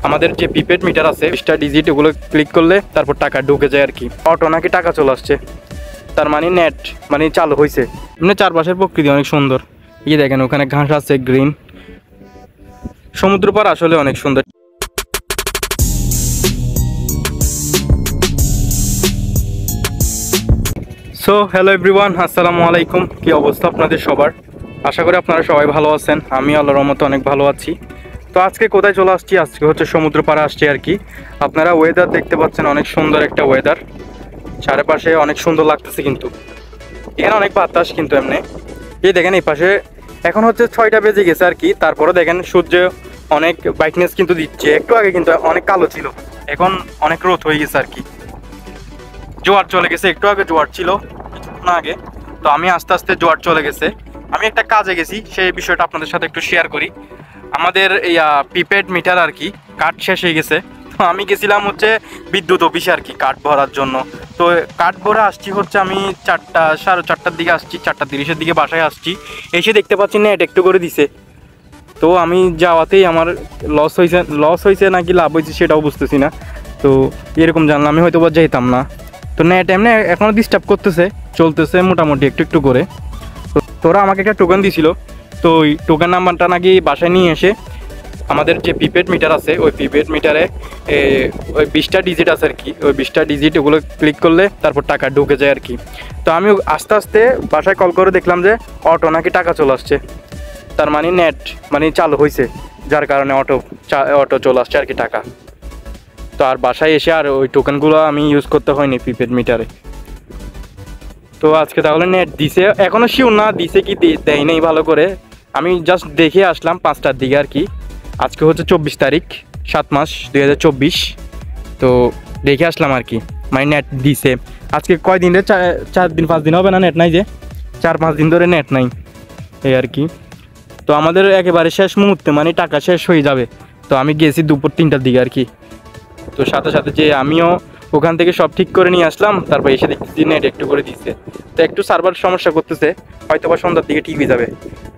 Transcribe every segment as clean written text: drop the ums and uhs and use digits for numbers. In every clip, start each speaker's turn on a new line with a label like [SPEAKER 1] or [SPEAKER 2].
[SPEAKER 1] আমাদের যে prepaid metre আছে 20টা ডিজিট, ওগুলো ক্লিক করলে তারপর টাকা ঢুকে যায় আর কি। অটো নাকি টাকা চলে আসছে, তার মানে নেট মানে চালু হয়েছে। এমনি চারপাশের প্রকৃতি অনেক সুন্দর। এই দেখেন ওখানে ঘাস আছে গ্রিন, সমুদ্র পার আসলে অনেক সুন্দর। সো হ্যালো এভরিওয়ান, আসসালামু আলাইকুম। কি অবস্থা আপনাদের সবার? আশা করি আপনারা সবাই ভালো আছেন। আমি আল্লাহর রহমতে অনেক ভালো আছি। তো আজকে কোথায় চলে আসছি? আজকে হচ্ছে সমুদ্র পাড়ে আসছি আর কি। আপনারা ওয়েদার দেখতে পাচ্ছেন, অনেক সুন্দর একটা ওয়েদার, চারপাশে অনেক সুন্দর লাগতেছে। কিন্তু এখানে অনেক বাতাস কিন্তু এমনি। এই দেখেন এই পাশে এখন হচ্ছে 6টা বেজে গেছে আর কি। তারপরে দেখেন সূর্য অনেক ব্রাইটনেস কিন্তু দিচ্ছে। একটু আগে কিন্তু অনেক কালো ছিল, এখন অনেক রোদ হয়ে গেছে আর কি। জোয়ার চলে গেছে, একটু আগে জোয়ার ছিল কিছুক্ষণ আগে। তো আমি আস্তে আস্তে জোয়ার চলে গেছে। আমি একটা কাজে গেছি, সেই বিষয়টা আপনাদের সাথে একটু শেয়ার করি। আমাদের এই প্রিপেড মিটার আর কি কার্ড শেষ হয়ে গেছে। তো আমি গেছিলাম হচ্ছে বিদ্যুৎ অফিসে আর কি কার্ড ভরার জন্য। তো কার্ড ভরা আসছি হচ্ছে আমি 4টার দিকে আসছি, 4:30-এর দিকে বাসায় আসছি। এসে দেখতে পাচ্ছি নেট একটু করে দিছে। তো আমি যাওয়াতেই আমার লস হয়েছে নাকি লাভ হয়েছে সেটাও বুঝতেছি না। তো এরকম জানলে আমি হয়তো বা যেতাম না। তো নেট এমনি এখনও ডিস্টার্ব করতেছে, চলতেছে মোটামুটি একটু একটু করে। তোরা আমাকে একটা টোকেন দিছিল, তো ওই টোকেন নাম্বারটা নাকি বাসায় নিয়ে এসে আমাদের যে প্রিপেড মিটার আছে ওই প্রিপেড মিটারে ওই 20টা ডিজিট আছে আর কি, ওই 20টা ডিজিট ওগুলো ক্লিক করলে তারপর টাকা ঢুকে যায় আর কি। তো আমি আস্তে আস্তে বাসায় কল করে দেখলাম যে অটো নাকি টাকা চলে আসছে, তার মানে নেট মানে চালু হয়েছে, যার কারণে অটো চলে আসছে আর কি টাকা। তো আর বাসায় এসে আর ওই টোকেনগুলো আমি ইউজ করতে হয়নি প্রিপেড মিটারে। তো আজকে তাহলে নেট দিছে, এখনও শিওর না দিছে কি দেয় নেই ভালো করে। আমি জাস্ট দেখে আসলাম 5টার দিকে আর কি। আজকে হচ্ছে 24 তারিখ 7 মাস 2024। তো দেখে আসলাম আর কি, মানে নেট দিছে। আজকে কয়দিন রে, 4-5 দিন হবে না নেট নাই, যে 4-5 দিন ধরে নেট নাই এই আর কি। তো আমাদের একেবারে শেষ মুহূর্তে মানে টাকা শেষ হয়ে যাবে। তো আমি গিয়েছি দুপুর 3টার দিকে আর কি। তো সাথে সাথে যে আমিও ওখান থেকে সব ঠিক করে নিয়ে আসলাম, তারপর এসে দেখতেছি নেট একটু করে দিচ্ছে। তো একটু সার্ভার সমস্যা করতেছে, হয়তো বা সন্ধ্যার দিকে ঠিক হয়ে যাবে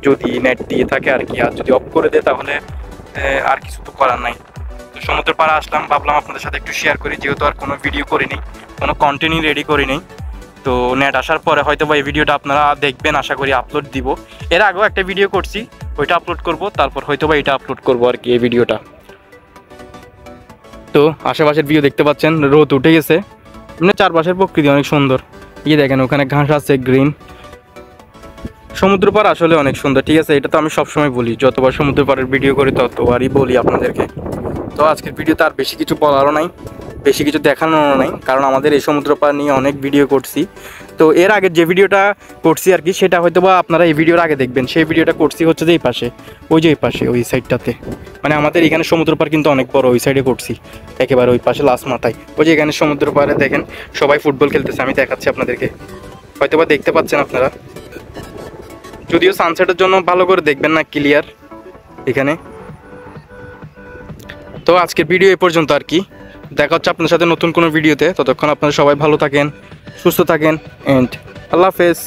[SPEAKER 1] যদি নেট দিয়ে থাকে আর কি। আর যদি অফ করে দেয় তাহলে আর কিছু তো করার নাই। তো সমুদ্র পাড়ে আসলাম, ভাবলাম আপনাদের সাথে একটু শেয়ার করি, যেহেতু আর কোনো ভিডিও করিনি, কোনো কন্টেন্টই রেডি করিনি। তো নেট আসার পরে হয়তো বা এই ভিডিওটা আপনারা দেখবেন, আশা করি আপলোড দিব। এর আগেও একটা ভিডিও করছি, ওইটা আপলোড করব, তারপর হয়তো বা এটা আপলোড করবো আর কি এই ভিডিওটা। তো আশেপাশের ভিউ দেখতে পাচ্ছেন, রোদ উঠে গেছে, এমনি চারপাশের প্রকৃতি অনেক সুন্দর। এই দেখেন ওখানে ঘাস আছে গ্রিন, সমুদ্র পাড় আসলে অনেক সুন্দর। ঠিক আছে, এটা তো আমি সবসময় বলি, যতবার সমুদ্র পাড়ের ভিডিও করি ততবারই বলি আপনাদেরকে। তো আজকের ভিডিওতে আর বেশি কিছু বলারও নাই, বেশি কিছু দেখানোরও নাই, কারণ আমাদের এই সমুদ্র পাড় নিয়ে অনেক ভিডিও করছি। তো এর আগে যে ভিডিওটা করছি আর কি, সেটা হয়তো বা আপনারা এই ভিডিওর আগে দেখবেন। সেই ভিডিওটা করছি হচ্ছে যে এই পাশে, ওই যে এই পাশে ওই সাইডটাতে, মানে আমাদের এখানে সমুদ্র পাড় কিন্তু অনেক বড়, ওই সাইডে করছি একেবারে ওই পাশে লাস্ট মাথায়। ওই যে এখানে সমুদ্র পাড়ে দেখেন সবাই ফুটবল খেলতেছে, আমি দেখাচ্ছি আপনাদেরকে, হয়তো বা দেখতে পাচ্ছেন আপনারা। যদিও সানসেটের জন্য ভালো করে দেখবেন না ক্লিয়ার এখানে। তো আজকের ভিডিও এই পর্যন্ত আর কি। দেখা হচ্ছে আপনার সাথে নতুন কোনো ভিডিওতে। ততক্ষণ আপনারা সবাই ভালো থাকেন, সুস্থ থাকেন, এন্ড আল্লাহ হাফেজ।